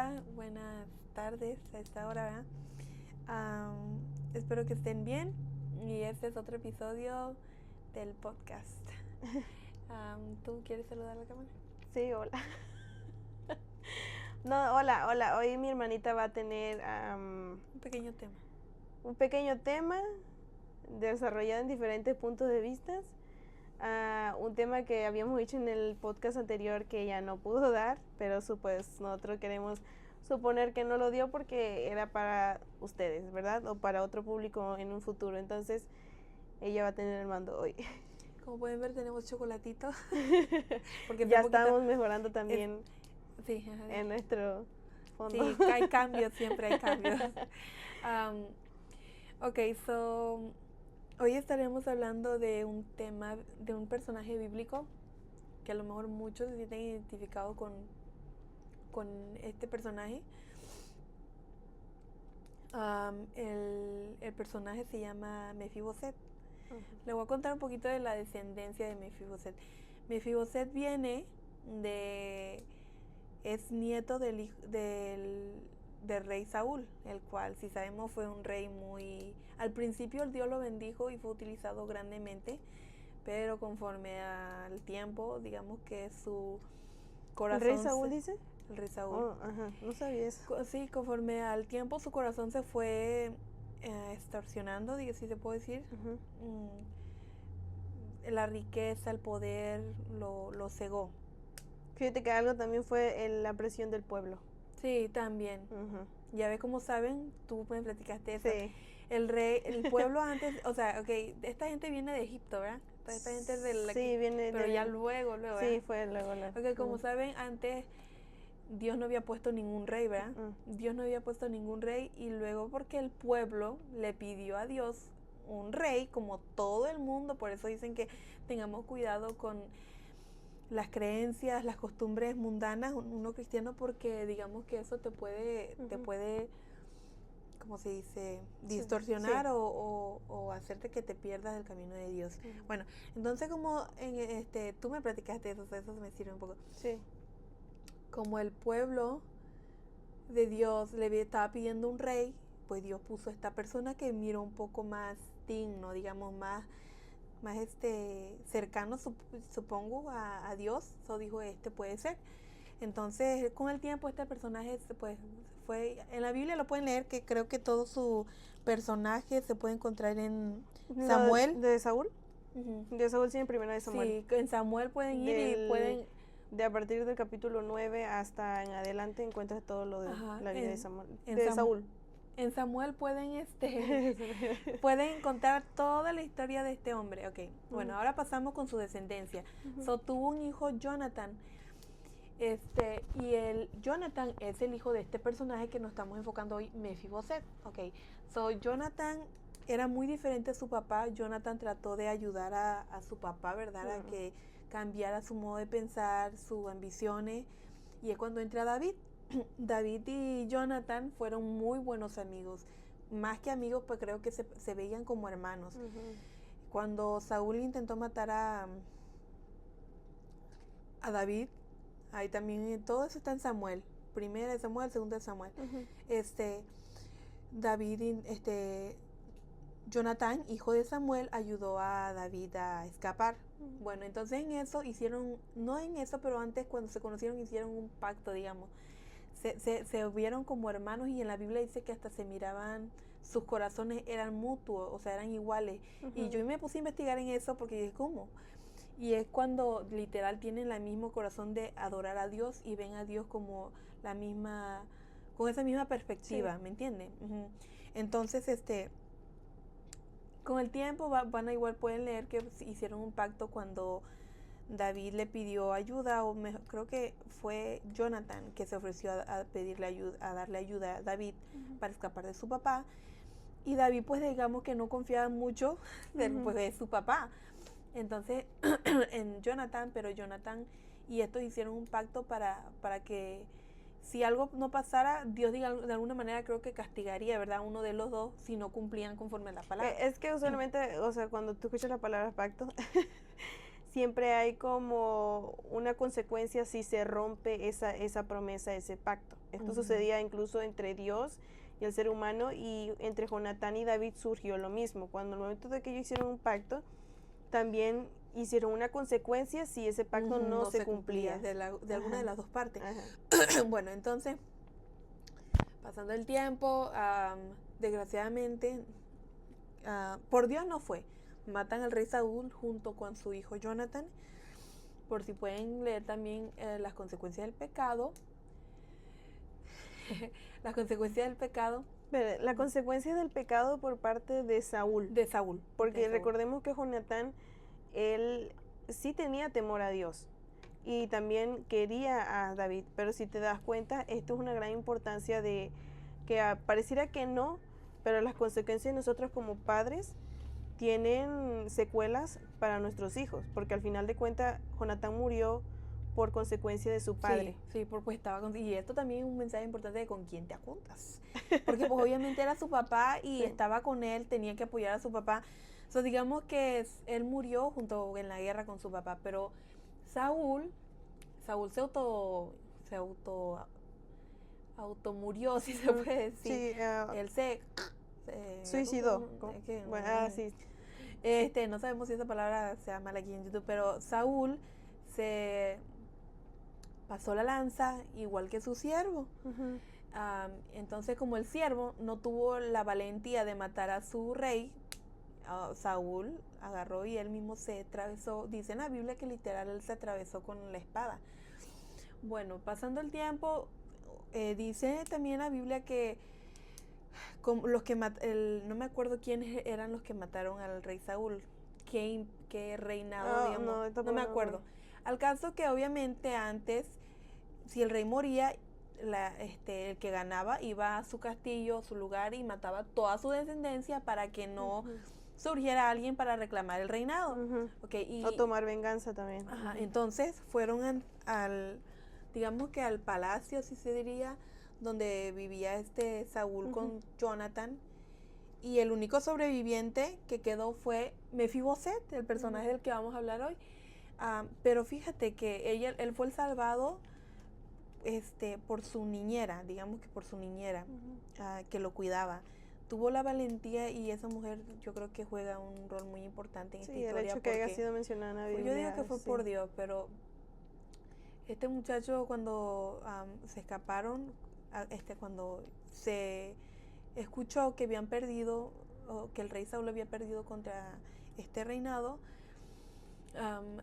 Hola, buenas tardes a esta hora, ¿verdad? Espero que estén bien y este es otro episodio del podcast. ¿Tú quieres saludar a la cámara? Sí, hola. No, hola. Hoy mi hermanita va a tener Un pequeño tema. un pequeño tema desarrollado en diferentes puntos de vista. Un tema que habíamos dicho en el podcast anterior que ella no pudo dar, pero pues nosotros queremos suponer que no lo dio porque era para ustedes, ¿verdad? O para otro público en un futuro. Entonces, ella va a tener el mando hoy. Como pueden ver, tenemos chocolatito. Porque Ya estamos mejorando también sí, en nuestro fondo. Sí, hay cambios, siempre hay cambios. Ok, so hoy estaremos hablando de un tema, de un personaje bíblico que a lo mejor muchos se sienten identificados con este personaje. El personaje se llama Mefiboset. Le voy a contar un poquito de la descendencia de Mefiboset. Mefiboset es nieto del rey Saúl, el cual, si sabemos, fue un rey al principio Dios lo bendijo y fue utilizado grandemente, pero conforme al tiempo, digamos que su corazón... ¿El rey Saúl dice? El rey Saúl. Oh, ajá, no sabía eso. Sí, conforme al tiempo su corazón se fue extorsionando, si se puede decir. La riqueza, el poder lo cegó. Fíjate que algo también fue la presión del pueblo. Sí, también. Ya ves, como saben, tú me platicaste eso. Sí. El pueblo antes, o sea, ok, esta gente viene de Egipto, ¿verdad? Esta gente es de la Sí, viene pero ya luego, ¿verdad? Sí, fue luego. Ok, como saben, antes Dios no había puesto ningún rey, ¿verdad? Dios no había puesto ningún rey y luego porque el pueblo le pidió a Dios un rey, como todo el mundo, por eso dicen que tengamos cuidado con las creencias, las costumbres mundanas, uno cristiano, porque digamos que eso te puede, ¿cómo se dice? Distorsionar. Sí. O hacerte que te pierdas del camino de Dios. Bueno, entonces como tú me platicaste eso me sirve un poco. Sí. Como el pueblo de Dios le estaba pidiendo un rey, pues Dios puso a esta persona que miró un poco más digno, digamos, más cercano, supongo, a Dios. So dijo, puede ser. Entonces, con el tiempo, este personaje, pues, fue... En la Biblia lo pueden leer, que creo que todo su personaje se puede encontrar en Samuel. ¿De Saúl? De Saúl sí, en primera de Samuel. Sí, en Samuel pueden ir y pueden... De a partir del capítulo 9 hasta en adelante encuentras todo lo de la vida de Samuel. Saúl. En Samuel pueden pueden contar toda la historia de este hombre. Ok, bueno, ahora pasamos con su descendencia. So, tuvo un hijo, Jonathan. Y Jonathan es el hijo de este personaje que nos estamos enfocando hoy, Mefiboset. Ok, so Jonathan era muy diferente a su papá. Jonathan trató de ayudar a su papá, ¿verdad? A que cambiara su modo de pensar, sus ambiciones. Y es cuando entra David. David y Jonathan fueron muy buenos amigos. Más que amigos, pues creo que se veían como hermanos. Cuando Saúl intentó matar a David, ahí también todo eso está en Samuel. Primera de Samuel, segunda de Samuel. David, Jonathan, hijo de Samuel, ayudó a David a escapar. Bueno, entonces en eso no en eso, pero antes cuando se conocieron hicieron un pacto, digamos. Se vieron como hermanos y en la Biblia dice que hasta se miraban, sus corazones eran mutuos, o sea, eran iguales. Y yo me puse a investigar en eso porque dije, ¿cómo? Y es cuando literal tienen el mismo corazón de adorar a Dios y ven a Dios como con esa misma perspectiva, sí. ¿Me entienden? Entonces, con el tiempo igual pueden leer que hicieron un pacto cuando David le pidió ayuda, creo que fue Jonathan que se ofreció a pedirle ayuda, a darle ayuda a David para escapar de su papá. Y David, pues digamos que no confiaba mucho de su papá. Entonces, en Jonathan y estos hicieron un pacto para que si algo no pasara, Dios de alguna manera creo que castigaría, ¿verdad? Uno de los dos si no cumplían conforme a la palabra. Es que usualmente, o sea, cuando tú escuchas la palabra pacto, siempre hay como una consecuencia si se rompe esa promesa, ese pacto. Esto sucedía incluso entre Dios y el ser humano, y entre Jonatán y David surgió lo mismo. Cuando al momento de que ellos hicieron un pacto, también hicieron una consecuencia si ese pacto no se cumplía. De alguna de las dos partes. Bueno, entonces, pasando el tiempo, desgraciadamente, por Dios no fue. Matan al rey Saúl junto con su hijo Jonathan. Por si pueden leer también las consecuencias del pecado. Las consecuencias del pecado. Pero la consecuencia del pecado por parte de Saúl. De Saúl. Porque de Saúl. Recordemos que Jonatán, él sí tenía temor a Dios y también quería a David, pero si te das cuenta, esto es una gran importancia de que pareciera que no, pero las consecuencias de nosotros como padres tienen secuelas para nuestros hijos, porque al final de cuentas Jonatán murió por consecuencia de su padre. Sí, porque estaba y esto también es un mensaje importante de con quién te juntas. Porque pues obviamente era su papá y estaba con él, tenía que apoyar a su papá. Digamos que él murió junto en la guerra con su papá, pero Saúl se auto murió, si se puede decir. Sí, él se suicidó. Sí. No sabemos si esa palabra sea mala aquí en YouTube, pero Saúl se pasó la lanza igual que su siervo. Entonces, como el siervo no tuvo la valentía de matar a su rey, Saúl agarró y él mismo se atravesó. Dice en la Biblia que literal él se atravesó con la espada. Bueno, pasando el tiempo, dice también en la Biblia que los que no me acuerdo quiénes eran los que mataron al rey Saúl, qué reinado, digamos, no me acuerdo. Al caso que obviamente antes, si el rey moría, el que ganaba iba a su castillo, su lugar, y mataba toda su descendencia para que no surgiera alguien para reclamar el reinado. O tomar venganza también. Entonces fueron digamos que al palacio, si se diría, donde vivía Saúl con Jonathan, y el único sobreviviente que quedó fue Mefiboset, el personaje del que vamos a hablar hoy. Pero fíjate que él fue el salvado por su niñera, digamos que por su niñera, que lo cuidaba. Tuvo la valentía, y esa mujer yo creo que juega un rol muy importante en esta historia. El hecho que haya sido mencionada en la Biblia. Yo digo que fue por Dios, pero este muchacho cuando se escaparon, cuando se escuchó que habían perdido, o que el rey Saúl había perdido contra este reinado,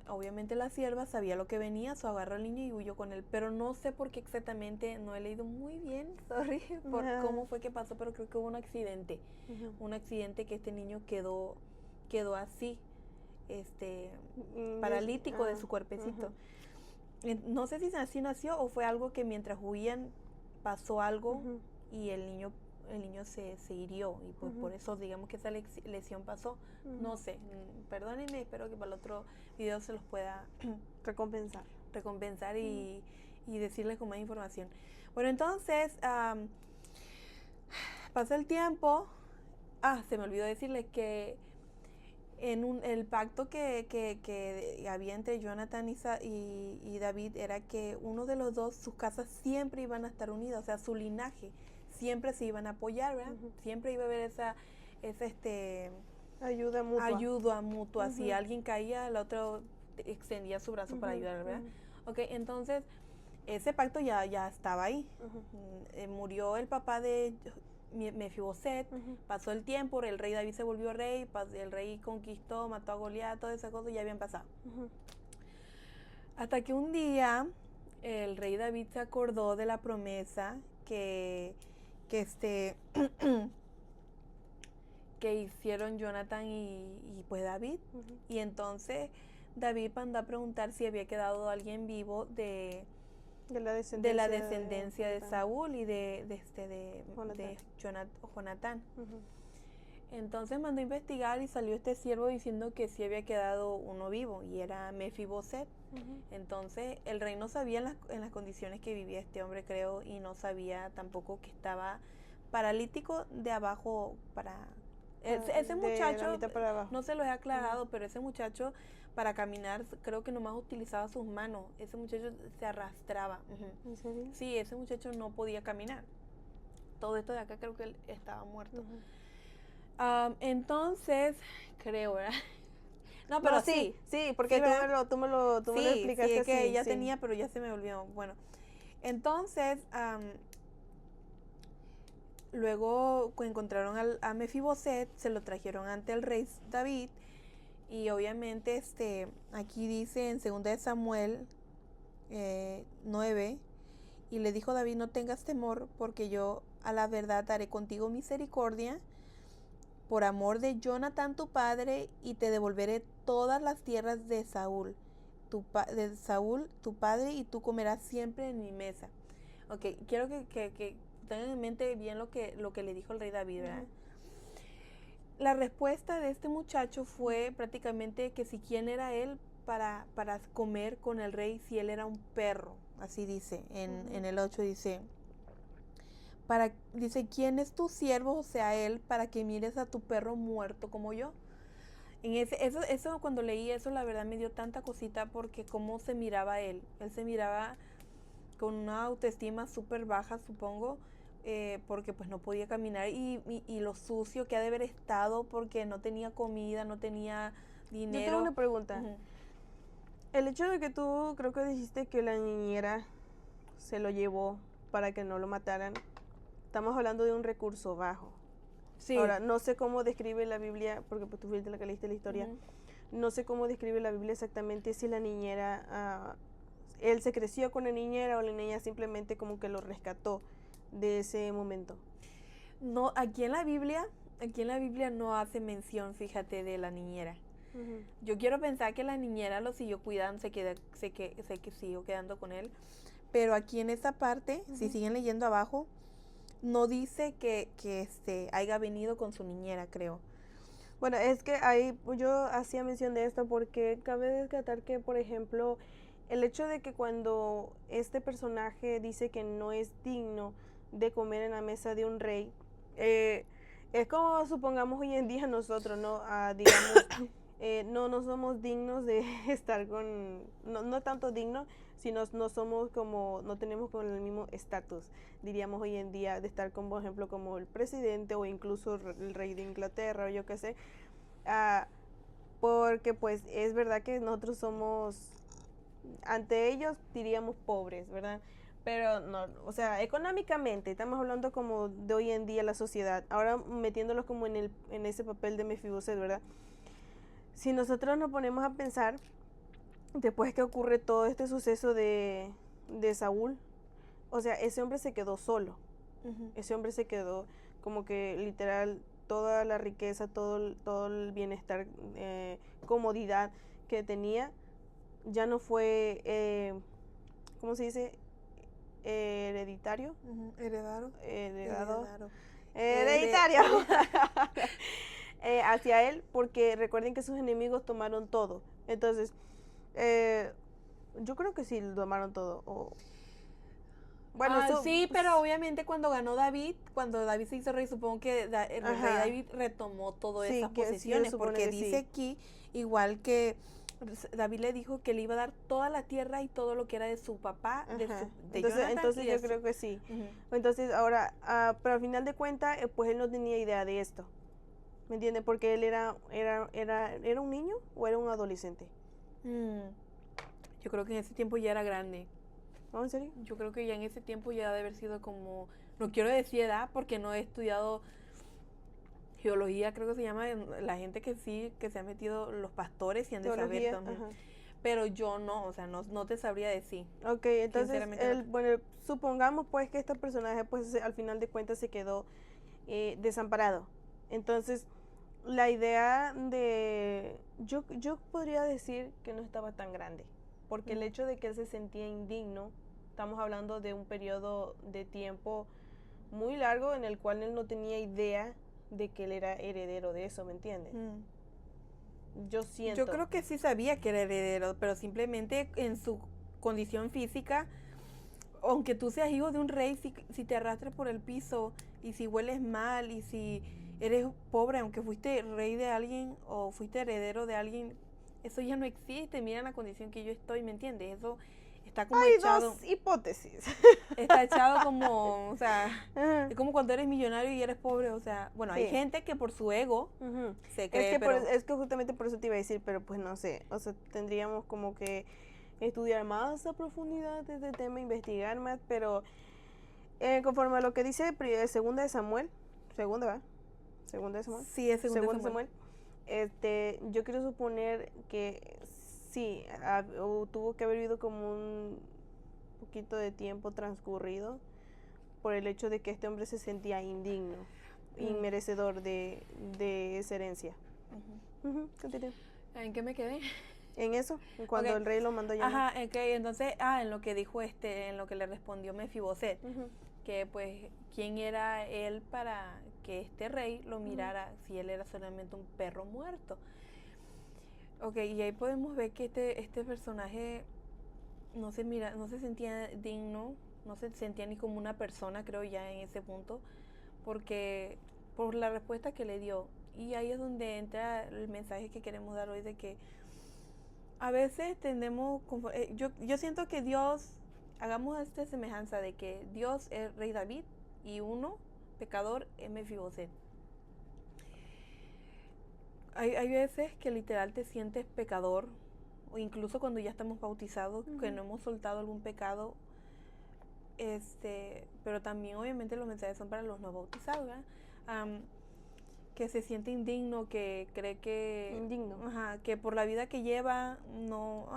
obviamente la sierva sabía lo que venía, agarró al niño y huyó con él, pero no sé por qué exactamente, no he leído muy bien, sorry, por cómo fue que pasó, pero creo que hubo un accidente, que este niño quedó así, paralítico de su cuerpecito. No sé si así nació o fue algo que mientras huían pasó algo y el niño se hirió, y pues por eso digamos que esa lesión pasó. No sé, perdónenme, espero que para el otro video se los pueda recompensar y decirles con más información. Bueno, entonces pasa el tiempo. Se me olvidó decirles que el pacto que había entre Jonathan y David era que uno de los dos, sus casas siempre iban a estar unidas, o sea, su linaje siempre se iban a apoyar, ¿verdad? Siempre iba a haber esa ayuda mutua. Si alguien caía, el otro extendía su brazo para ayudar, ¿verdad? Entonces ese pacto ya estaba ahí. Murió el papá de Mefiboset, pasó el tiempo, el rey David se volvió rey, el rey conquistó, mató a Goliat, todas esas cosas ya habían pasado. Hasta que un día el rey David se acordó de la promesa que hicieron Jonathan y pues David. Y entonces David mandó a preguntar si había quedado alguien vivo de la descendencia de Saúl y de Jonatán. Entonces mandó a investigar y salió este siervo diciendo que sí había quedado uno vivo, y era Mefiboset. Entonces el rey no sabía en las condiciones que vivía este hombre, creo, y no sabía tampoco que estaba paralítico de abajo para Ese de muchacho, la mitad para abajo. no se lo he aclarado, pero ese muchacho para caminar creo que nomás utilizaba sus manos. Ese muchacho se arrastraba. Ujú. ¿En serio? Sí, ese muchacho no podía caminar. Todo esto de acá creo que él estaba muerto. Entonces, creo, ¿verdad? No, pero No, sí, porque Sí, ¿verdad? tú me lo Sí, explicaste es que así, ya sí. tenía, pero ya se me olvidó. Bueno, entonces, luego encontraron a Mefiboset, se lo trajeron ante el rey David, y obviamente aquí dice en 2 de Samuel 9, y le dijo David: no tengas temor, porque yo a la verdad haré contigo misericordia por amor de Jonatán tu padre, y te devolveré todas las tierras de Saúl tu padre, y tú comerás siempre en mi mesa. Ok, quiero que tengan en mente bien lo que le dijo el rey David, ¿verdad? La respuesta de este muchacho fue prácticamente que si quién era él para comer con el rey, si él era un perro. Así dice, en el 8 dice, ¿quién es tu siervo, o sea él, para que mires a tu perro muerto como yo? Eso cuando leí eso, la verdad me dio tanta cosita, porque cómo se miraba él se miraba con una autoestima súper baja, supongo, porque pues no podía caminar, y lo sucio que ha de haber estado, porque no tenía comida, no tenía dinero. Yo tengo una pregunta. El hecho de que tú creo que dijiste que la niñera se lo llevó para que no lo mataran, estamos hablando de un recurso bajo. Sí. Ahora, no sé cómo describe la Biblia, porque pues, tú fuiste la que leíste la historia, no sé cómo describe la Biblia exactamente si la niñera, él se creció con la niñera, o la niña simplemente como que lo rescató de ese momento. No, aquí en la Biblia no hace mención, fíjate, de la niñera. Yo quiero pensar que la niñera lo siguió cuidando, se siguió quedando con él, pero aquí en esa parte, si siguen leyendo abajo, no dice que haya venido con su niñera, creo. Bueno, es que ahí yo hacía mención de esto porque cabe descartar que, por ejemplo, el hecho de que cuando este personaje dice que no es digno de comer en la mesa de un rey, es como supongamos hoy en día nosotros, ¿no? Digamos, no somos dignos de estar con, no tanto dignos, sino no somos como, no tenemos con el mismo estatus, diríamos hoy en día, de estar como, por ejemplo, como el presidente o incluso el rey de Inglaterra o yo qué sé, porque pues es verdad que nosotros somos, ante ellos diríamos pobres, ¿verdad? Pero no, o sea, económicamente, estamos hablando como de hoy en día la sociedad, ahora metiéndolos como en ese papel de Mefiboset, ¿verdad? Si nosotros nos ponemos a pensar, después que ocurre todo este suceso de Saúl, o sea, ese hombre se quedó solo. Ese hombre se quedó como que literal toda la riqueza, todo el bienestar, comodidad que tenía, ya no fue, ¿cómo se dice? Hereditario. Hereditario. Hacia él, porque recuerden que sus enemigos tomaron todo. Entonces, yo creo que sí tomaron todo. Bueno, sí, pero obviamente cuando David se hizo rey, supongo que el rey David retomó todas esas posesiones, sí, porque dice aquí, igual que David le dijo que le iba a dar toda la tierra y todo lo que era de su papá, de Jonathan. Entonces yo creo que sí. Entonces ahora, pero al final de cuentas, pues él no tenía idea de esto. ¿Me entiendes? Porque él era un niño o era un adolescente. Yo creo que en ese tiempo ya era grande. ¿No, en serio? Yo creo que ya en ese tiempo ya debe haber sido como, no quiero decir edad porque no he estudiado geología, creo que se llama, la gente que sí, que se ha metido, los pastores y han de saber también. Pero yo no, o sea, no te sabría decir. Ok, entonces, bueno, supongamos pues que este personaje pues al final de cuentas se quedó desamparado. Entonces, la idea de, yo podría decir que no estaba tan grande, porque el hecho de que él se sentía indigno, estamos hablando de un periodo de tiempo muy largo en el cual él no tenía idea de que él era heredero de eso, ¿me entiendes? Yo creo que sí sabía que era heredero, pero simplemente en su condición física, aunque tú seas hijo de un rey, si te arrastras por el piso y si hueles mal y si eres pobre, aunque fuiste rey de alguien o fuiste heredero de alguien, eso ya no existe. Mira la condición que yo estoy, ¿me entiendes? Eso está como Hay echado. dos hipótesis. Está echado como, o sea, Ajá. es como cuando eres millonario y eres pobre, o sea, bueno, hay Sí. gente que por su ego Ujú. se cree, pero Es que justamente por eso te iba a decir, pero pues no sé, o sea, tendríamos como que estudiar más a profundidad de este tema, investigar más, pero conforme a lo que dice segunda de Samuel, segunda, ¿va? Segunda de Samuel. sí, es segundo Segunda de Samuel. Samuel. Yo quiero suponer que sí, tuvo que haber habido como un poquito de tiempo transcurrido por el hecho de que este hombre se sentía indigno, inmerecedor de esa herencia. Continúa. ¿En qué me quedé? En eso, cuando Ok. el rey lo mandó a llamar. Ajá, entonces, en lo que dijo en lo que le respondió Mefiboset, que pues, ¿quién era él para que este rey lo mirara si él era solamente un perro muerto? Ok, y ahí podemos ver que este personaje no se sentía digno, no se sentía ni como una persona, creo ya en ese punto, porque por la respuesta que le dio. Y ahí es donde entra el mensaje que queremos dar hoy de que a veces tendemos, yo siento que Dios, hagamos esta semejanza de que Dios es Rey David y uno, pecador, es Mefiboset. Hay veces que literal te sientes pecador, o incluso cuando ya estamos bautizados, que no hemos soltado algún pecado, pero también obviamente los mensajes son para los no bautizados, ¿verdad? Que se siente indigno, que cree que Indigno. Que por la vida que lleva, no,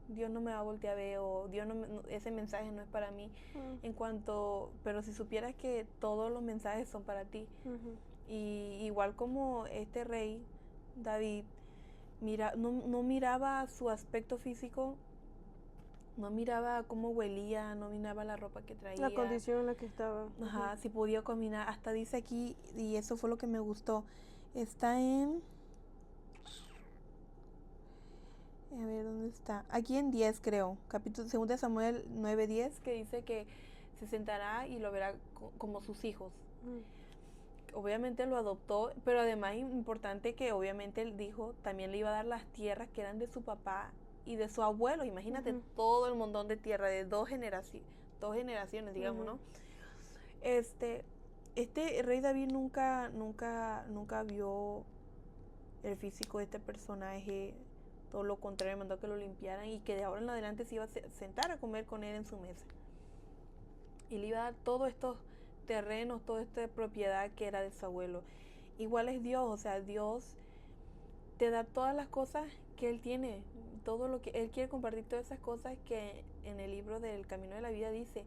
Dios no me va a voltear a ver, o Dios ese mensaje no es para mí. Pero si supieras que todos los mensajes son para ti. Y igual como este rey David no miraba su aspecto físico, no miraba cómo huelía, no miraba la ropa que traía, la condición en la que estaba. Si podía caminar. Hasta dice aquí, y eso fue lo que me gustó, está en, a ver dónde está, aquí en 10 creo, capítulo 2 de Samuel 9:10, que dice que se sentará y lo verá como sus hijos. Obviamente lo adoptó, pero además es importante que obviamente él dijo, también le iba a dar las tierras que eran de su papá y de su abuelo. Imagínate todo el montón de tierra de dos generaciones, digamos, ¿no? Este rey David nunca vio el físico de este personaje, todo lo contrario, mandó que lo limpiaran y que de ahora en adelante se iba a sentar a comer con él en su mesa. Y le iba a dar todos estos terrenos, toda esta propiedad que era de su abuelo. Igual es Dios, o sea, Dios te da todas las cosas que Él tiene, todo lo que Él quiere compartir, todas esas cosas que en el libro del Camino de la Vida dice.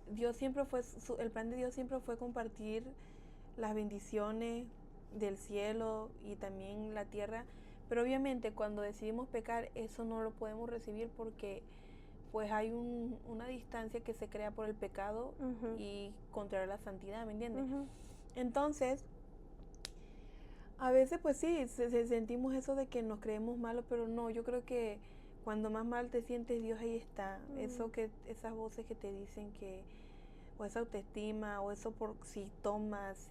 El plan de Dios siempre fue compartir las bendiciones del cielo y también la tierra, pero obviamente cuando decidimos pecar, eso no lo podemos recibir porque pues hay una distancia que se crea por el pecado y contrario a la santidad, ¿me entiendes? Entonces, a veces pues sí, sentimos eso de que nos creemos malos, pero no, yo creo que cuando más mal te sientes, Dios ahí está. Esas voces que te dicen que, o esa autoestima, o eso por si tomas,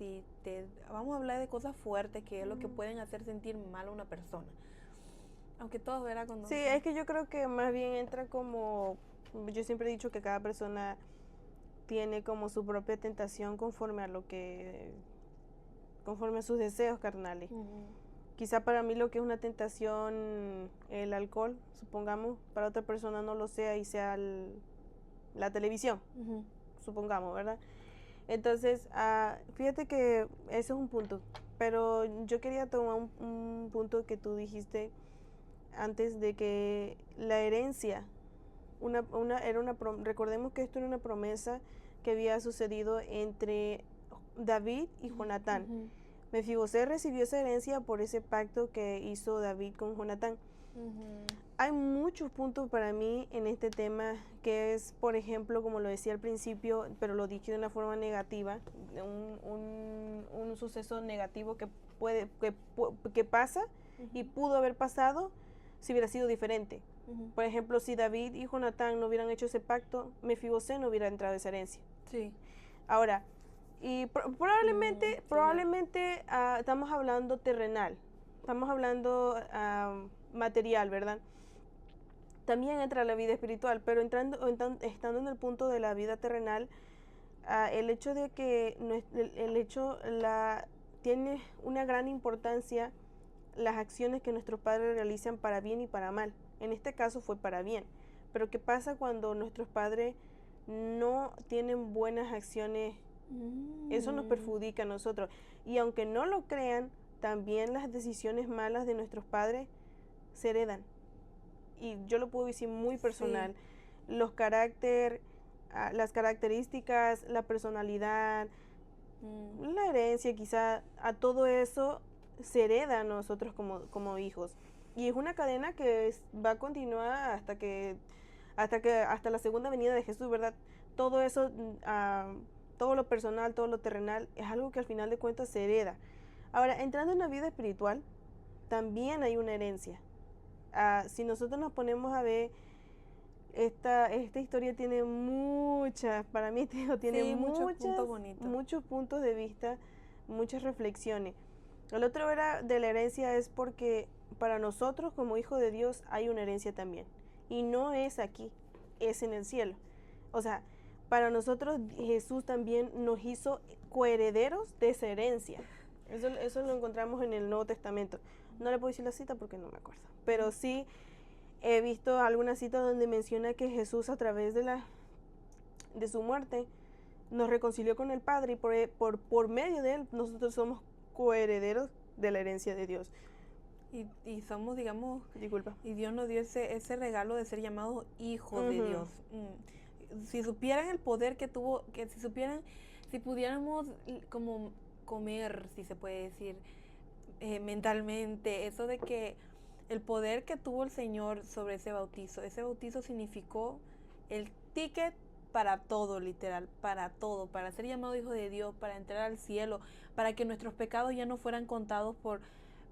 vamos a hablar de cosas fuertes, que es lo que pueden hacer sentir mal a una persona. Aunque todos verán cuando... Sí, es que yo creo que más bien entra como, yo siempre he dicho que cada persona tiene como su propia tentación conforme a sus deseos carnales. Quizá para mí lo que es una tentación el alcohol, supongamos, para otra persona no lo sea y sea la televisión, supongamos, ¿verdad? Entonces, fíjate que ese es un punto, pero yo quería tomar un punto que tú dijiste antes de que la herencia recordemos que esto era una promesa que había sucedido entre David y Jonatán. Mefiboset recibió esa herencia por ese pacto que hizo David con Jonatán. Hay muchos puntos para mí en este tema que es, por ejemplo, como lo decía al principio, pero lo dije de una forma negativa, un suceso negativo que pasa y pudo haber pasado si hubiera sido diferente. Por ejemplo, si David y Jonatán no hubieran hecho ese pacto, Mefiboset no hubiera entrado a esa herencia. Sí. Ahora, Y probablemente estamos hablando terrenal, estamos hablando material, ¿verdad? También entra la vida espiritual, pero estando en el punto de la vida terrenal, el hecho de que tiene una gran importancia las acciones que nuestros padres realizan para bien y para mal. En este caso fue para bien. Pero ¿qué pasa cuando nuestros padres no tienen buenas acciones? Eso nos perjudica a nosotros. Y aunque no lo crean, también las decisiones malas de nuestros padres se heredan. Y yo lo puedo decir muy personal. Sí. Las características, la personalidad, la herencia quizá, a todo eso se hereda a nosotros como hijos. Y es una cadena que va a continuar hasta la segunda venida de Jesús, ¿verdad? Todo eso, todo lo personal, todo lo terrenal, es algo que al final de cuentas se hereda. Ahora, entrando en la vida espiritual, también hay una herencia. Si nosotros nos ponemos a ver, esta historia tiene para mí tiene muchos puntos de vista, muchas reflexiones. El otro era de la herencia es porque para nosotros como hijos de Dios hay una herencia también. Y no es aquí, es en el cielo. O sea, para nosotros Jesús también nos hizo coherederos de esa herencia. Eso lo encontramos en el Nuevo Testamento. No le puedo decir la cita porque no me acuerdo. Pero sí he visto alguna cita donde menciona que Jesús a través de su muerte nos reconcilió con el Padre y por medio de él nosotros somos coherederos de la herencia de Dios. Y somos, digamos, disculpa. Y Dios nos dio ese regalo de ser llamados hijos de Dios. Si supieran el poder que tuvo, si pudiéramos como comer, si se puede decir, mentalmente, eso de que el poder que tuvo el Señor sobre ese bautizo significó el ticket para todo, literal, para todo, para ser llamado hijo de Dios, para entrar al cielo, para que nuestros pecados ya no fueran contados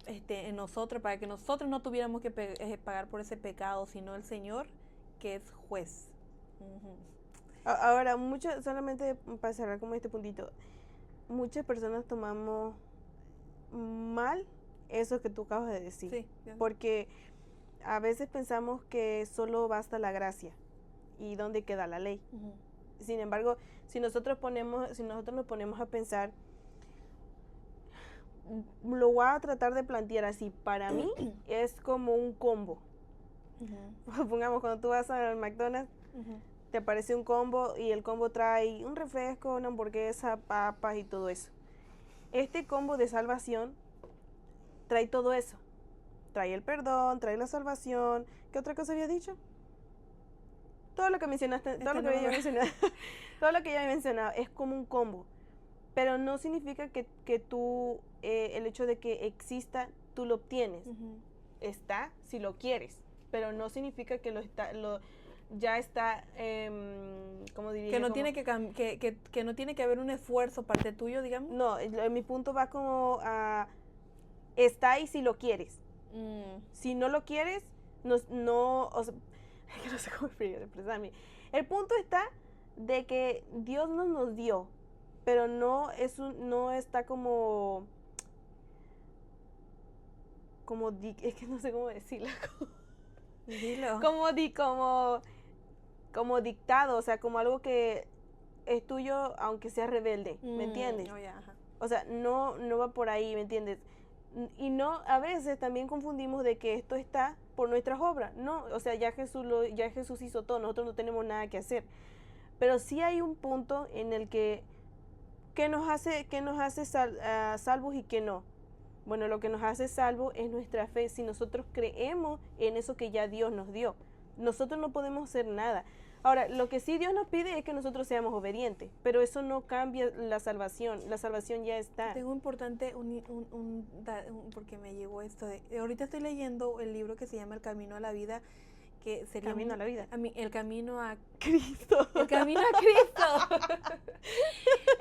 en nosotros, para que nosotros no tuviéramos que pagar por ese pecado, sino el Señor que es juez. Ahora, solamente para cerrar como este puntito, muchas personas tomamos mal eso que tú acabas de decir, sí, porque a veces pensamos que solo basta la gracia y dónde queda la ley. Sin embargo, si nosotros nos ponemos a pensar, lo voy a tratar de plantear así, para mí es como un combo. Pongamos, cuando tú vas al McDonald's, te aparece un combo y el combo trae un refresco, una hamburguesa, papas y todo eso. Este combo de salvación trae todo eso. Trae el perdón, trae la salvación. ¿Qué otra cosa había dicho? Todo lo que mencionaste, todo lo que había mencionado. Todo lo que ya había mencionado es como un combo. Pero no significa que tú, el hecho de que exista, tú lo obtienes. Está si lo quieres. Pero no significa que ya está, ¿cómo diría? Que no tiene que haber un esfuerzo parte tuyo, digamos. No, mi punto va como a está ahí si lo quieres. Si no lo quieres, no sé cómo expresarme. El punto está de que Dios nos dio, pero no está como es que no sé cómo decirlo. Dilo. Como dictado, o sea, como algo que es tuyo aunque sea rebelde, ¿me entiendes? O sea, no va por ahí, ¿me entiendes? Y no, a veces también confundimos de que esto está por nuestras obras. No, o sea, ya Jesús hizo todo, nosotros no tenemos nada que hacer. Pero sí hay un punto en el que nos hace salvos y que no. Bueno, lo que nos hace salvos es nuestra fe. Si nosotros creemos en eso que ya Dios nos dio, nosotros no podemos hacer nada. Ahora, lo que sí Dios nos pide es que nosotros seamos obedientes, pero eso no cambia la salvación ya está. Tengo importante porque me llegó esto ahorita estoy leyendo el libro que se llama El Camino a la Vida, que sería Camino a la Vida. El Camino a Cristo. El Camino a Cristo.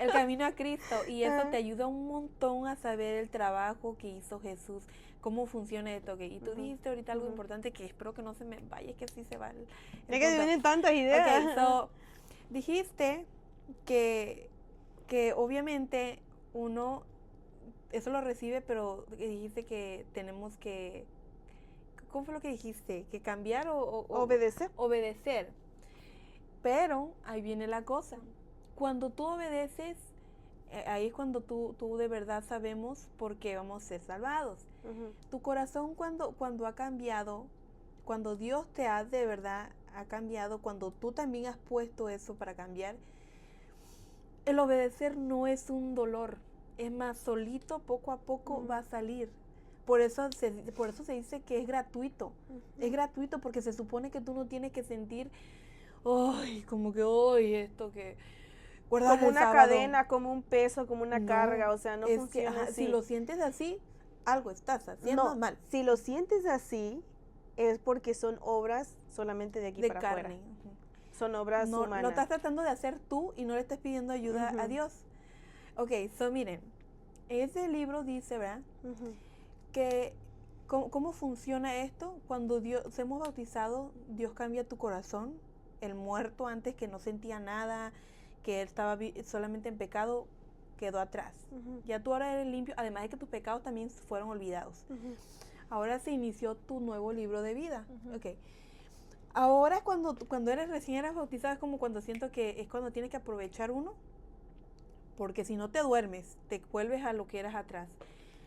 El Camino a Cristo, y eso te ayuda un montón a saber el trabajo que hizo Jesús, cómo funciona esto. Y tú dijiste ahorita algo importante que espero que no se me vaya, es que sí se va el es que vienen tantas ideas. Dijiste que que obviamente uno eso lo recibe, pero dijiste que tenemos que, ¿cómo fue lo que dijiste? ¿Que cambiar o obedecer? Obedecer. Pero ahí viene la cosa. Cuando tú obedeces, ahí es cuando tú de verdad sabemos por qué vamos a ser salvados. Tu corazón cuando ha cambiado, cuando Dios te ha de verdad ha cambiado, cuando tú también has puesto eso para cambiar, el obedecer no es un dolor. Es más, solito, poco a poco va a salir. Por eso se dice que es gratuito. Es gratuito porque se supone que tú no tienes que sentir, ¡ay! Como que hoy esto que... Como una cadena, como un peso, como una carga, o sea, no funciona así. Si lo sientes así, algo estás haciendo mal. Si lo sientes así, es porque son obras solamente de aquí para afuera. Son obras humanas. Lo estás tratando de hacer tú y no le estás pidiendo ayuda a Dios. Ok, miren, ese libro dice, ¿verdad? Que ¿cómo funciona esto? Cuando Dios hemos bautizado, Dios cambia tu corazón. El muerto antes que no sentía nada, que él estaba solamente en pecado, quedó atrás. Ya tú ahora eres limpio, además de que tus pecados también fueron olvidados. Ahora se inició tu nuevo libro de vida. Okay. Ahora cuando recién eres bautizado es como cuando siento que es cuando tienes que aprovechar uno, porque si no te duermes, te vuelves a lo que eras atrás.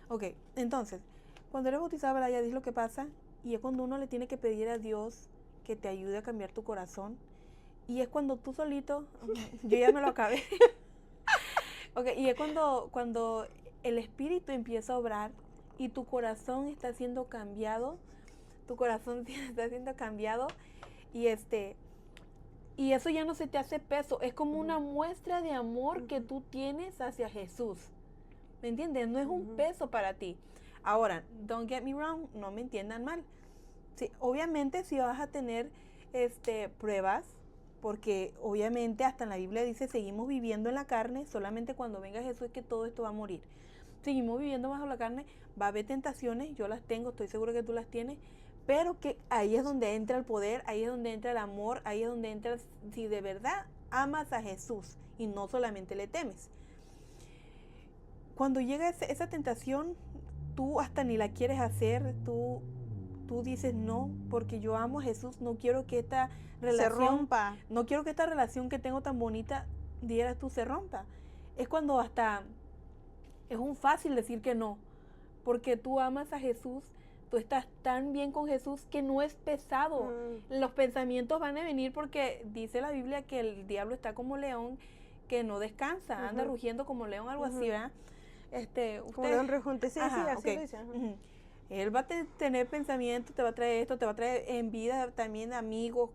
Ok, entonces, cuando eres bautizado, ¿verdad? Ya dices lo que pasa, y es cuando uno le tiene que pedir a Dios que te ayude a cambiar tu corazón, y es cuando tú solito, yo ya me lo acabé, ok, y es cuando el Espíritu empieza a obrar, y tu corazón está siendo cambiado, y eso ya no se te hace peso, es como una muestra de amor que tú tienes hacia Jesús. ¿Me entiendes? No es un peso para ti. Ahora, don't get me wrong, no me entiendan mal. Sí, obviamente si vas a tener pruebas, porque obviamente hasta en la Biblia dice, seguimos viviendo en la carne, solamente cuando venga Jesús es que todo esto va a morir. Seguimos viviendo bajo la carne, va a haber tentaciones, yo las tengo, estoy seguro que tú las tienes, pero que ahí es donde entra el poder, ahí es donde entra el amor, ahí es donde entra, si de verdad amas a Jesús y no solamente le temes. Cuando llega esa tentación, tú hasta ni la quieres hacer, tú dices no, porque yo amo a Jesús, no quiero que esta relación se rompa. No quiero que esta relación que tengo tan bonita, dieras tú, se rompa. Es cuando hasta es un fácil decir que no, porque tú amas a Jesús, tú estás tan bien con Jesús que no es pesado. Los pensamientos van a venir porque dice la Biblia que el diablo está como león que no descansa, anda rugiendo como león, algo así, ¿verdad? Como león rujante, sí, así okay. lo dice. Él va a tener pensamientos, te va a traer esto, te va a traer en vida también amigos,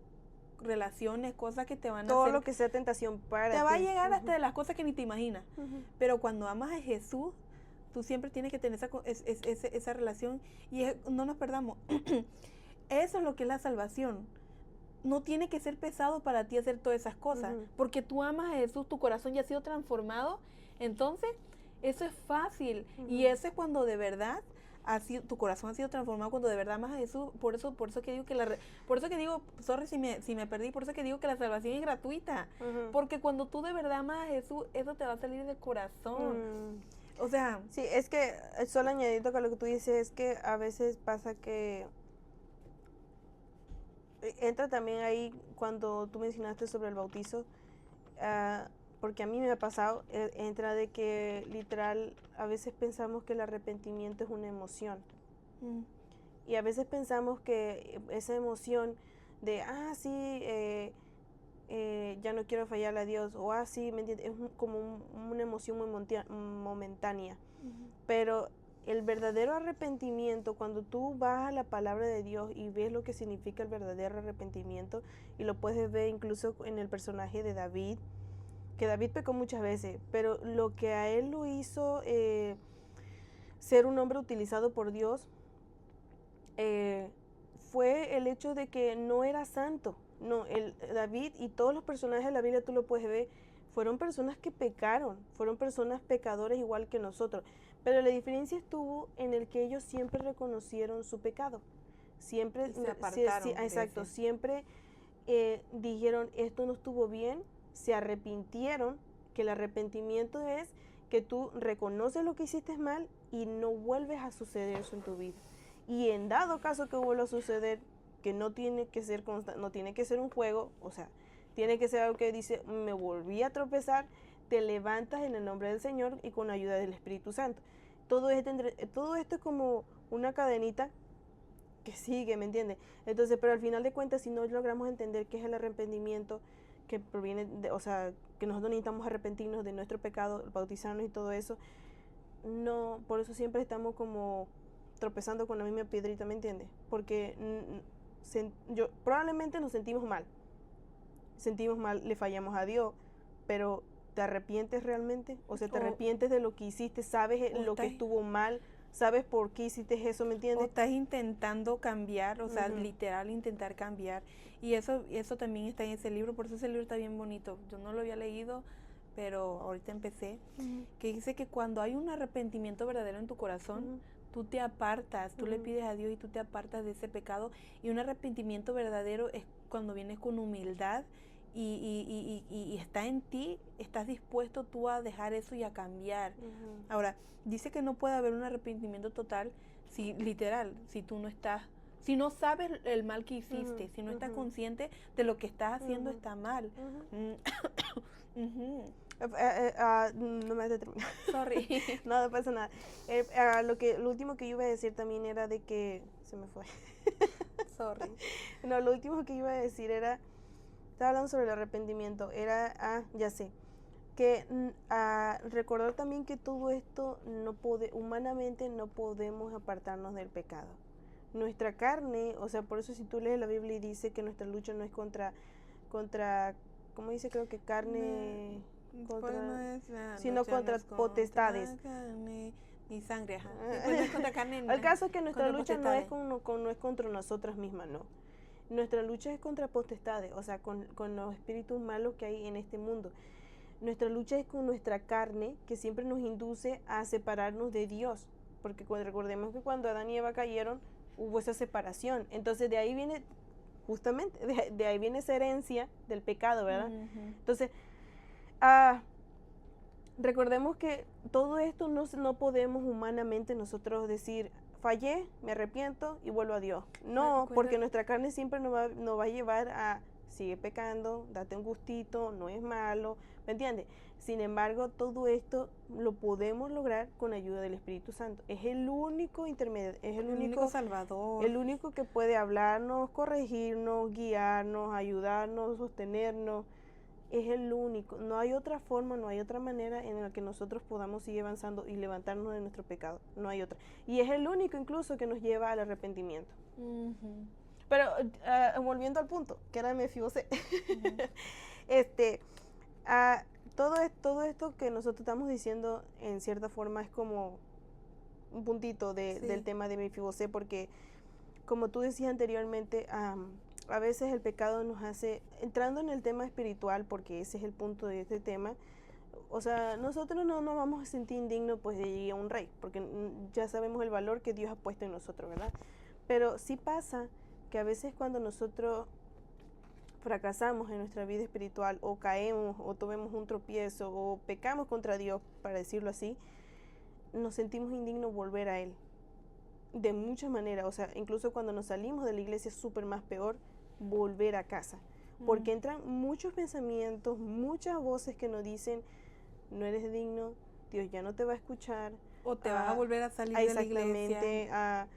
relaciones, cosas que te van a hacer. Todo lo que sea tentación para ti. Te va a llegar hasta de las cosas que ni te imaginas. Pero cuando amas a Jesús, tú siempre tienes que tener esa relación. Y no nos perdamos. Eso es lo que es la salvación. No tiene que ser pesado para ti hacer todas esas cosas. Porque tú amas a Jesús, tu corazón ya ha sido transformado. Entonces, eso es fácil. Y eso es cuando de verdad tu corazón ha sido transformado, cuando de verdad amas a Jesús. Por eso que digo sorry si me perdí, por eso que digo que la salvación es gratuita. Porque cuando tú de verdad amas a Jesús, eso te va a salir del corazón. O sea, sí, es que solo añadiendo que lo que tú dices es que a veces pasa que entra también ahí cuando tú mencionaste sobre el bautizo, porque a mí me ha pasado, entra de que literal a veces pensamos que el arrepentimiento es una emoción. Y a veces pensamos que esa emoción de, ya no quiero fallarle a Dios, o sí, ¿me entiendes? Es como una emoción muy momentánea. Pero el verdadero arrepentimiento, cuando tú vas a la palabra de Dios y ves lo que significa el verdadero arrepentimiento, y lo puedes ver incluso en el personaje de David, que David pecó muchas veces, pero lo que a él lo hizo ser un hombre utilizado por Dios fue el hecho de que no era santo. No, David y todos los personajes de la Biblia, tú lo puedes ver, fueron personas que pecaron, fueron personas pecadores igual que nosotros, pero la diferencia estuvo en el que ellos siempre reconocieron su pecado, siempre se apartaron, siempre dijeron esto no estuvo bien, se arrepintieron que el arrepentimiento es que tú reconoces lo que hiciste mal y no vuelves a suceder eso en tu vida. Y en dado caso que vuelva a suceder, que no tiene que ser no tiene que ser un juego, o sea, tiene que ser algo que dice, me volví a tropezar, te levantas en el nombre del Señor y con la ayuda del Espíritu Santo. Todo esto es como una cadenita que sigue, ¿me entiendes? Entonces, pero al final de cuentas, si no logramos entender qué es el arrepentimiento, que proviene de, o sea, que nosotros necesitamos arrepentirnos de nuestro pecado, bautizarnos y todo eso, no, por eso siempre estamos como tropezando con la misma piedrita, ¿me entiendes? Porque probablemente nos sentimos mal, le fallamos a Dios, pero ¿te arrepientes realmente? O sea, ¿te arrepientes de lo que hiciste? ¿Sabes lo que estuvo mal? ¿Sabes por qué hiciste eso? ¿Me entiendes? O estás intentando cambiar, o sea, literal intentar cambiar. Y eso también está en ese libro, por eso ese libro está bien bonito. Yo no lo había leído, pero ahorita empecé. Que dice que cuando hay un arrepentimiento verdadero en tu corazón, tú te apartas, tú le pides a Dios y tú te apartas de ese pecado. Y un arrepentimiento verdadero es cuando vienes con humildad y está en ti, estás dispuesto tú a dejar eso y a cambiar. Ahora, dice que no puede haber un arrepentimiento total, si literal, si tú no estás, si no sabes el mal que hiciste, si no estás consciente de lo que estás haciendo está mal. No me has determinado. Sorry. No pasa nada. Lo último que yo iba a decir también era de que se me fue. Sorry. No, lo último que iba a decir era, estaba hablando sobre el arrepentimiento, ya sé, que recordar también que todo esto humanamente no podemos apartarnos del pecado. Nuestra carne, o sea, por eso si tú lees la Biblia y dice que nuestra lucha no es contra ¿cómo dice? Creo que carne, sino contra potestades. Carne ni sangre, ajá. Pues no es contra carne. El caso es que nuestra lucha no es contra nosotras mismas, no. Nuestra lucha es contra potestades, o sea, con los espíritus malos que hay en este mundo. Nuestra lucha es con nuestra carne, que siempre nos induce a separarnos de Dios. Porque recordemos que cuando Adán y Eva cayeron, hubo esa separación. Entonces de ahí viene, justamente, de ahí viene esa herencia del pecado, ¿verdad? Entonces, recordemos que todo esto no podemos humanamente nosotros decir, fallé, me arrepiento y vuelvo a Dios. No, porque nuestra carne siempre nos va a llevar a, sigue pecando, date un gustito, no es malo, ¿me entiendes? Sin embargo, todo esto lo podemos lograr con ayuda del Espíritu Santo. Es el único intermedio, es el único Salvador. El único que puede hablarnos, corregirnos, guiarnos, ayudarnos, sostenernos. Es el único. No hay otra forma, no hay otra manera en la que nosotros podamos seguir avanzando y levantarnos de nuestro pecado. No hay otra. Y es el único incluso que nos lleva al arrepentimiento. Pero volviendo al punto, que era Mefibosé. Todo esto que nosotros estamos diciendo en cierta forma es como un puntito del tema de Mefibosé, porque como tú decías anteriormente, a veces el pecado nos hace, entrando en el tema espiritual, porque ese es el punto de este tema, o sea, nosotros no nos vamos a sentir indignos pues de llegar a un rey, porque ya sabemos el valor que Dios ha puesto en nosotros, ¿verdad? Pero sí pasa que a veces cuando nosotros fracasamos en nuestra vida espiritual, o caemos, o tomemos un tropiezo, o pecamos contra Dios, para decirlo así, nos sentimos indignos volver a Él. De muchas maneras, o sea, incluso cuando nos salimos de la iglesia es súper más peor volver a casa, porque entran muchos pensamientos, muchas voces que nos dicen, no eres digno, Dios ya no te va a escuchar, o te vas a volver a salir de la iglesia.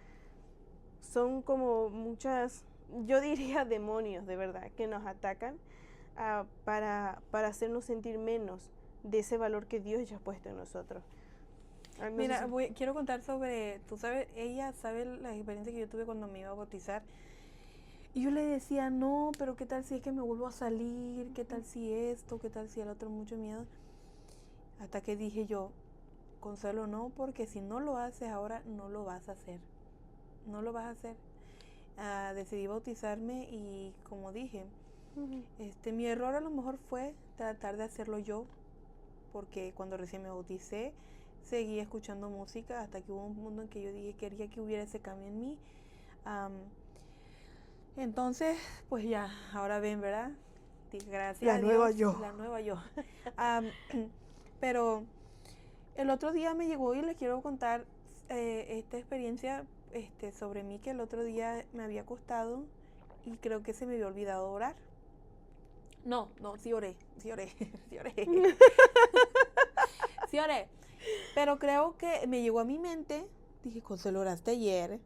Son como muchas, yo diría demonios de verdad, que nos atacan para hacernos sentir menos de ese valor que Dios ya ha puesto en nosotros. Mira, quiero contar sobre, tú sabes, ella sabe la experiencia que yo tuve cuando me iba a bautizar. Y yo le decía, no, pero ¿qué tal si es que me vuelvo a salir? ¿Qué tal si esto? ¿Qué tal si el otro? Mucho miedo. Hasta que dije yo, Consuelo, no, porque si no lo haces ahora, no lo vas a hacer. No lo vas a hacer. Decidí bautizarme y como dije, mi error a lo mejor fue tratar de hacerlo yo, porque cuando recién me bauticé, seguí escuchando música hasta que hubo un punto en que yo dije quería que hubiera ese cambio en mí. Entonces, pues ya, ahora ven, ¿verdad? práctica, gracias La a Dios. nueva yo. La nueva yo. Pero el otro día me llegó y les quiero contar esta experiencia sobre mí, que el otro día me había acostado y creo que se me había olvidado orar. No, sí oré. Sí oré. Pero creo que me llegó a mi mente, dije, Consuelo, oraste ayer.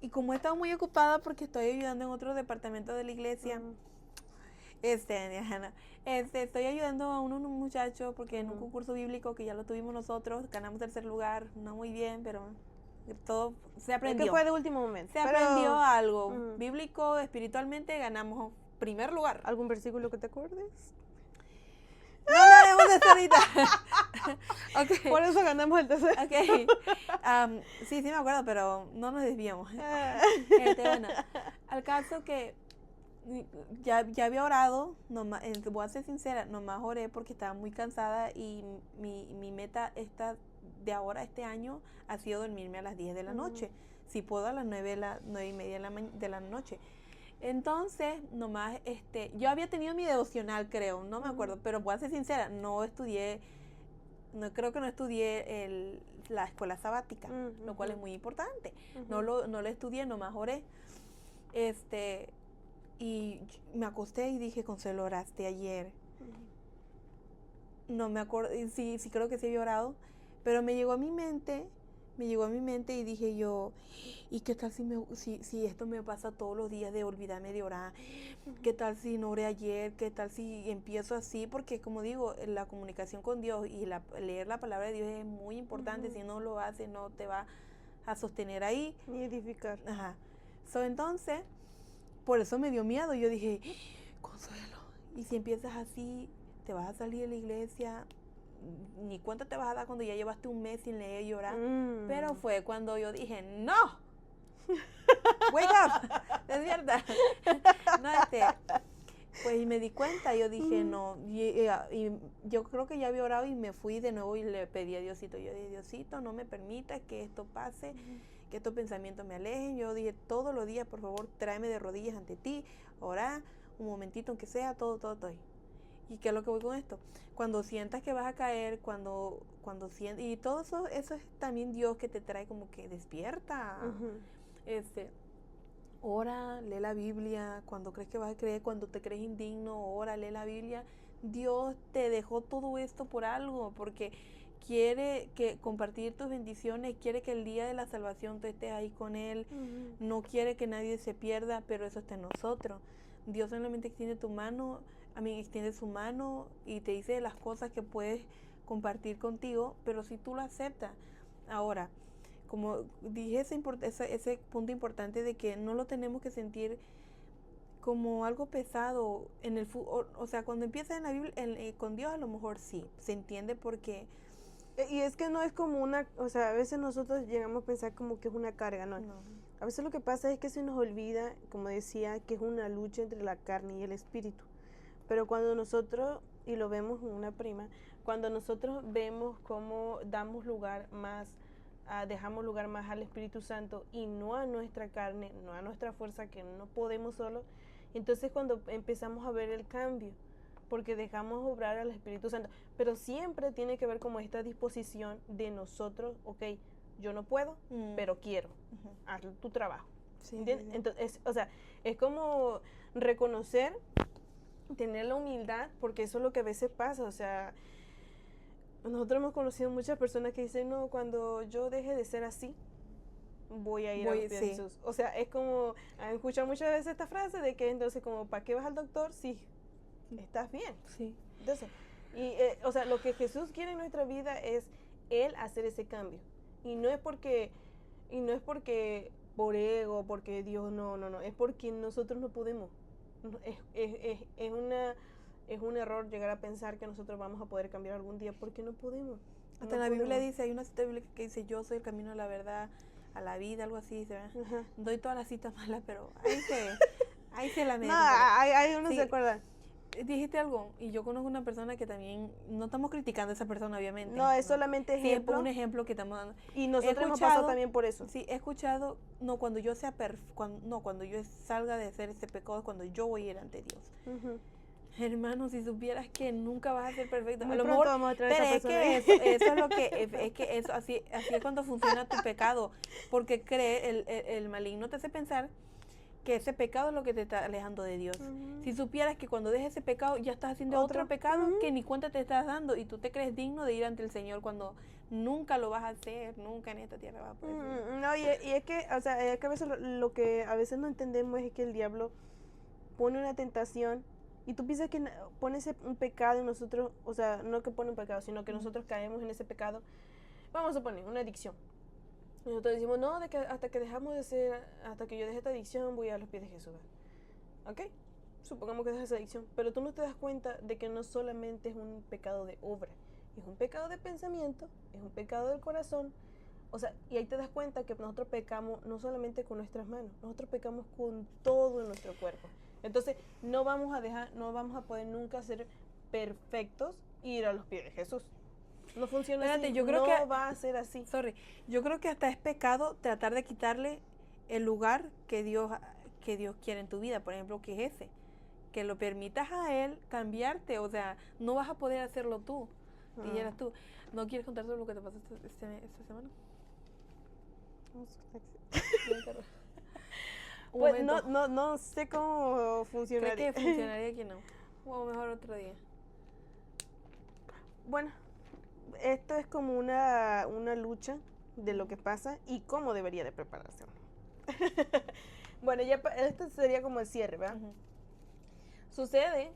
Y como he estado muy ocupada porque estoy ayudando en otro departamento de la iglesia, estoy ayudando a unos muchachos porque en un concurso bíblico que ya lo tuvimos nosotros, ganamos tercer lugar, no muy bien, pero todo se aprendió. Que fue de último momento. Aprendió algo bíblico, espiritualmente, ganamos primer lugar. ¿Algún versículo que te acuerdes? No haremos de esto ahorita. Okay. Por eso ganamos el tercer. Okay. Sí me acuerdo, pero no nos desviamos. Bueno, al caso que ya había orado, voy a ser sincera, nomás oré porque estaba muy cansada y mi meta de ahora, este año, ha sido dormirme a las 10 de la noche. Si puedo a las 9:30 de la noche. Entonces, nomás, yo había tenido mi devocional, creo, no me acuerdo, pero voy a ser sincera, creo que no estudié la escuela sabática, lo cual es muy importante. No lo estudié, nomás oré. Y me acosté y dije, Consuelo, oraste ayer. No me acuerdo, sí creo que sí había orado, pero me llegó a mi mente y dije yo, ¿y qué tal si esto me pasa todos los días de olvidarme de orar? ¿Qué tal si no oré ayer? ¿Qué tal si empiezo así? Porque como digo, la comunicación con Dios y leer la palabra de Dios es muy importante. Si no lo haces, no te va a sostener ahí. Ni edificar. Ajá. Entonces, por eso me dio miedo. Yo dije, Consuelo, y si empiezas así, te vas a salir de la iglesia, ni cuenta te vas a dar cuando ya llevaste un mes sin leer y orar. Pero fue cuando yo dije, ¡no! ¡Wake up! ¡Despierta! No, pues me di cuenta, yo dije, no, y yo creo que ya había orado y me fui de nuevo y le pedí a Diosito. Yo dije, Diosito, no me permitas que esto pase, que estos pensamientos me alejen. Yo dije, todos los días, por favor, tráeme de rodillas ante ti, orar, un momentito, aunque sea, todo. ¿Y qué es lo que voy con esto? Cuando sientas que vas a caer, cuando sientas, y todo eso es también Dios que te trae como que despierta. Ora, lee la Biblia, cuando crees que vas a creer, cuando te crees indigno, ora, lee la Biblia. Dios te dejó todo esto por algo, porque quiere que compartir tus bendiciones, quiere que el día de la salvación tú estés ahí con Él, no quiere que nadie se pierda, pero eso está en nosotros. Dios solamente extiende extiende su mano y te dice las cosas que puedes compartir contigo, pero si tú lo aceptas. Ahora, como dije, ese punto importante de que no lo tenemos que sentir como algo pesado en el o sea, cuando empiezas en la Biblia, con Dios a lo mejor sí, se entiende porque... Y es que no es como o sea, a veces nosotros llegamos a pensar como que es una carga, ¿no? A veces lo que pasa es que se nos olvida, como decía, que es una lucha entre la carne y el espíritu. Pero cuando nosotros, y lo vemos en una prima, cuando nosotros vemos cómo damos lugar más, dejamos lugar más al Espíritu Santo y no a nuestra carne, no a nuestra fuerza, que no podemos solo, entonces cuando empezamos a ver el cambio, porque dejamos obrar al Espíritu Santo. Pero siempre tiene que ver como esta disposición de nosotros, ok, yo no puedo, pero quiero, haz tu trabajo. Sí, ¿entiendes? Entonces, o sea, es como reconocer, tener la humildad, porque eso es lo que a veces pasa. O sea, nosotros hemos conocido muchas personas que dicen, no, cuando yo deje de ser así, voy a ir a los pies de Jesús. O sea, es como, han escuchado muchas veces esta frase de que entonces como, ¿para qué vas al doctor? Sí, estás bien. Sí. Entonces, o sea, lo que Jesús quiere en nuestra vida es Él hacer ese cambio. Y no es porque por ego, porque Dios, no, es porque nosotros no podemos. Es un error llegar a pensar que nosotros vamos a poder cambiar algún día, porque no podemos. Hasta en la Biblia dice, hay una cita bíblica que dice, yo soy el camino a la verdad, a la vida, algo así, ¿verdad? Doy todas las citas malas, pero ahí se la meto. No, hay uno sí, se acuerda. dijiste algo, y yo conozco una persona que también, no estamos criticando a esa persona, obviamente. No, es solamente Sí, ejemplo. es un ejemplo que estamos dando. Y nosotros hemos pasado también por eso. Sí, he escuchado, no, cuando yo sea cuando yo salga de hacer ese pecado es cuando yo voy a ir ante Dios. Hermano, si supieras que nunca vas a ser perfecto. Muy a lo pronto mejor, vamos a traer pero esa es persona. que eso es lo que, es que eso, así es cuando funciona tu pecado, porque el maligno te hace pensar que ese pecado es lo que te está alejando de Dios. Si supieras que cuando dejes ese pecado ya estás haciendo otro pecado que ni cuenta te estás dando y tú te crees digno de ir ante el Señor cuando nunca lo vas a hacer, nunca en esta tierra vas a poder hacer. No, y es que, o sea, es que a veces lo que a veces no entendemos es que el diablo pone una tentación y tú piensas que pone un pecado en nosotros, o sea, no que pone un pecado, sino que nosotros caemos en ese pecado. Vamos a poner una adicción. Y nosotros decimos, no, de que hasta que yo deje esta adicción, voy a los pies de Jesús. ¿Ok? Supongamos que dejas esa adicción. Pero tú no te das cuenta de que no solamente es un pecado de obra, es un pecado de pensamiento, es un pecado del corazón. O sea, y ahí te das cuenta que nosotros pecamos no solamente con nuestras manos, nosotros pecamos con todo en nuestro cuerpo. Entonces, no vamos a poder nunca ser perfectos y ir a los pies de Jesús. No funciona así, yo creo que va a ser así. Yo creo que hasta es pecado tratar de quitarle el lugar que Dios quiere en tu vida, por ejemplo, que es ese. Que lo permitas a Él cambiarte, o sea, no vas a poder hacerlo tú. Y eras tú. ¿No quieres contar sobre lo que te pasó esta semana? Pues no sé cómo funcionaría. Creo que funcionaría aquí no. O mejor otro día. Bueno, esto es como una lucha de lo que pasa y cómo debería de prepararse. Bueno, ya esto sería como el cierre, ¿verdad? Sucede,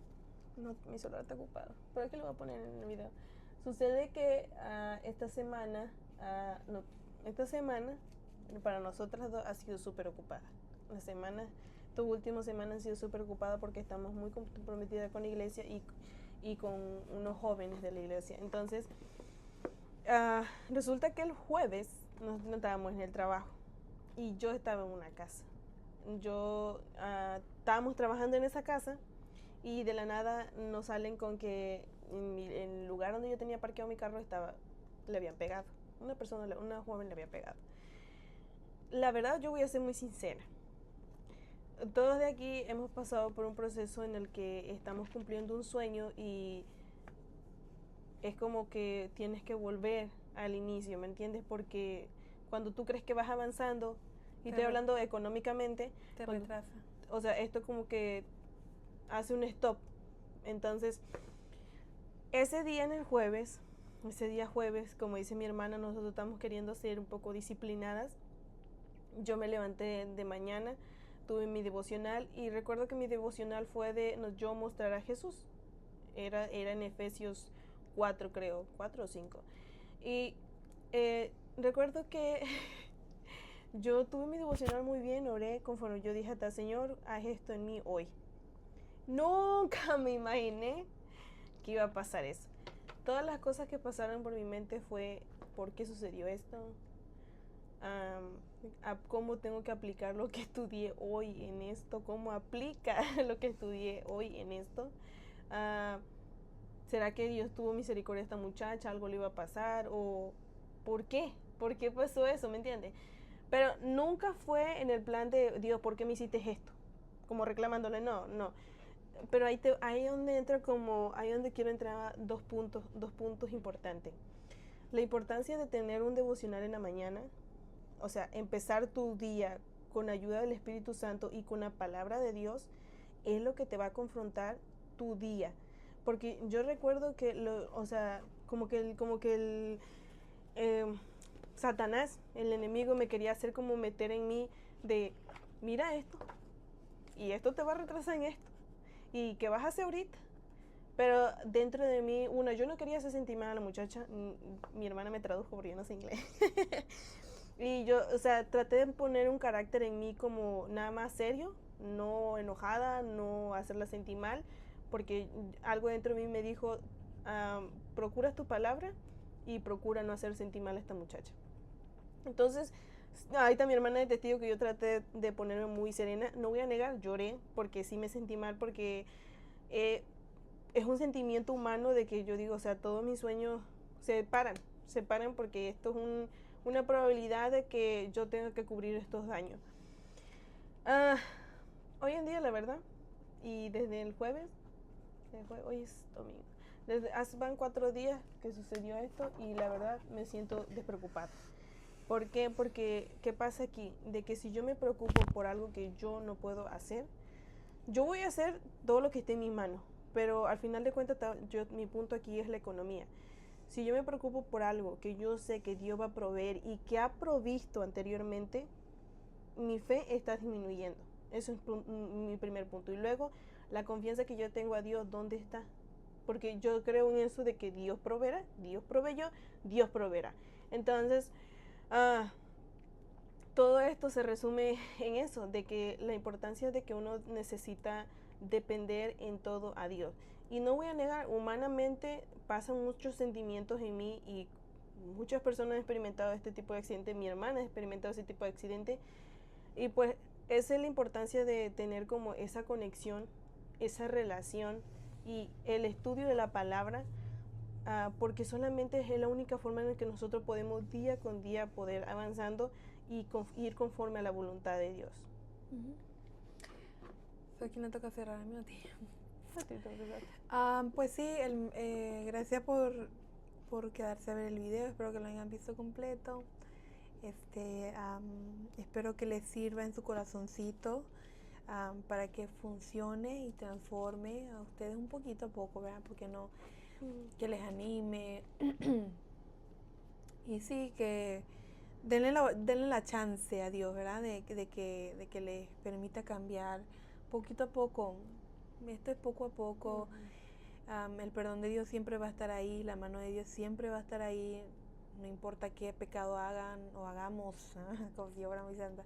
no, mi celular está ocupado, pero es que lo voy a poner en el video. Sucede que esta semana para nosotras dos ha sido súper ocupada. Tu última semana ha sido súper ocupada porque estamos muy comprometidas con la iglesia y con unos jóvenes de la iglesia. Entonces, resulta que el jueves nosotros estábamos en el trabajo y yo estaba en una casa. Estábamos trabajando en esa casa y de la nada nos salen con que en el lugar donde yo tenía parqueado mi carro le habían pegado. Una joven le había pegado. La verdad, yo voy a ser muy sincera. Todos de aquí hemos pasado por un proceso en el que estamos cumpliendo un sueño y es como que tienes que volver al inicio, ¿me entiendes? Porque cuando tú crees que vas avanzando, y estoy hablando económicamente, te retrasa. O sea, esto como que hace un stop. Entonces, ese día jueves, como dice mi hermana, nosotros estamos queriendo ser un poco disciplinadas. Yo me levanté de mañana, tuve mi devocional y recuerdo que mi devocional fue de yo mostrar a Jesús. Era en Efesios 4, creo, 4 o 5. Y recuerdo que yo tuve mi devocional muy bien, oré conforme yo dije hasta Señor, haz esto en mí hoy. Nunca me imaginé que iba a pasar eso. Todas las cosas que pasaron por mi mente fue, ¿por qué sucedió esto? ¿Cómo tengo que aplicar lo que estudié hoy en esto? ¿Cómo aplica lo que estudié hoy en esto? ¿Será que Dios tuvo misericordia a esta muchacha? ¿Algo le iba a pasar? ¿O por qué? ¿Por qué pasó eso? ¿Me entiendes? Pero nunca fue en el plan de Dios, ¿por qué me hiciste esto? Como reclamándole, no. Pero ahí donde quiero entrar a dos puntos importantes. La importancia de tener un devocional en la mañana, o sea, empezar tu día con ayuda del Espíritu Santo y con la palabra de Dios, es lo que te va a confrontar tu día. Porque yo recuerdo que, Satanás, el enemigo, me quería hacer como meter en mí de, mira esto, y esto te va a retrasar en esto, y ¿qué vas a hacer ahorita? Pero dentro de mí, yo no quería hacer sentir mal a la muchacha, mi hermana me tradujo porque yo no sé inglés. Y yo, traté de poner un carácter en mí como nada más serio, no enojada, no hacerla sentir mal, porque algo dentro de mí me dijo, procura tu palabra y procura no hacer sentir mal a esta muchacha. Entonces, ahí está mi hermana de testigo que yo traté de ponerme muy serena. No voy a negar, lloré porque sí me sentí mal, porque es un sentimiento humano de que yo digo, o sea, todos mis sueños se paran porque esto es una probabilidad de que yo tenga que cubrir estos daños. Hoy en día, la verdad, y desde el jueves, hoy es domingo, van 4 días que sucedió esto y la verdad me siento despreocupada. ¿Por qué? Porque, ¿qué pasa aquí? De que si yo me preocupo por algo que yo no puedo hacer, yo voy a hacer todo lo que esté en mis manos, pero al final de cuentas, mi punto aquí es la economía. Si yo me preocupo por algo que yo sé que Dios va a proveer y que ha provisto anteriormente, mi fe está disminuyendo. Eso es mi primer punto. Y luego, la confianza que yo tengo a Dios, ¿dónde está? Porque yo creo en eso de que Dios proveerá, Dios proveyó, Dios proveerá. Entonces, todo esto se resume en eso, de que la importancia de que uno necesita depender en todo a Dios. Y no voy a negar, humanamente pasan muchos sentimientos en mí y muchas personas han experimentado este tipo de accidente. Mi hermana ha experimentado ese tipo de accidente. Y pues esa es la importancia de tener como esa conexión, esa relación y el estudio de la palabra, porque solamente es la única forma en la que nosotros podemos día con día poder avanzando y ir conforme a la voluntad de Dios. Aquí me toca cerrar a mí o a ti. A ti, pues sí, gracias por quedarse a ver el video. Espero que lo hayan visto completo. Espero que les sirva en su corazoncito para que funcione y transforme a ustedes un poquito a poco, ¿verdad? Porque no, que les anime. Y sí, que denle la chance a Dios, ¿verdad? De que les permita cambiar poquito a poco. Esto es poco a poco. El perdón de Dios siempre va a estar ahí, la mano de Dios siempre va a estar ahí, no importa qué pecado hagan o hagamos, como si yo fuera muy santa.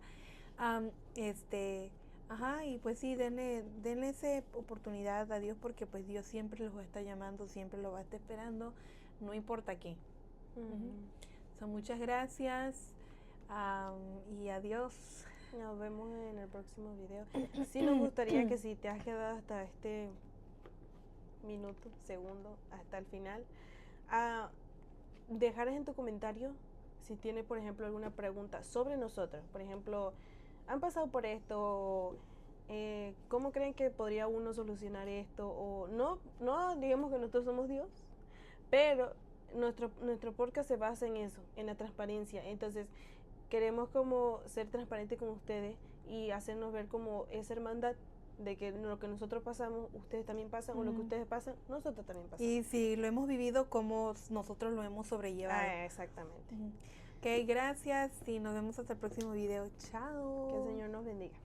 Y pues sí, denle esa oportunidad a Dios, porque pues Dios siempre los va a estar llamando, siempre los va a estar esperando, no importa qué. Muchas gracias y adiós. Nos vemos en el próximo video. Sí, nos gustaría que si te has quedado hasta este minuto, segundo, hasta el final, dejaras en tu comentario si tienes, por ejemplo, alguna pregunta sobre nosotros. Por ejemplo, ¿han pasado por esto? ¿Cómo creen que podría uno solucionar esto? O no digamos que nosotros somos Dios, pero nuestro podcast se basa en eso, en la transparencia. Entonces, queremos como ser transparentes con ustedes y hacernos ver como esa hermandad de que lo que nosotros pasamos, ustedes también pasan, o lo que ustedes pasan, nosotros también pasamos. Y si lo hemos vivido, como nosotros lo hemos sobrellevado. Exactamente. Ok, gracias y nos vemos hasta el próximo video. Chao. Que el Señor nos bendiga.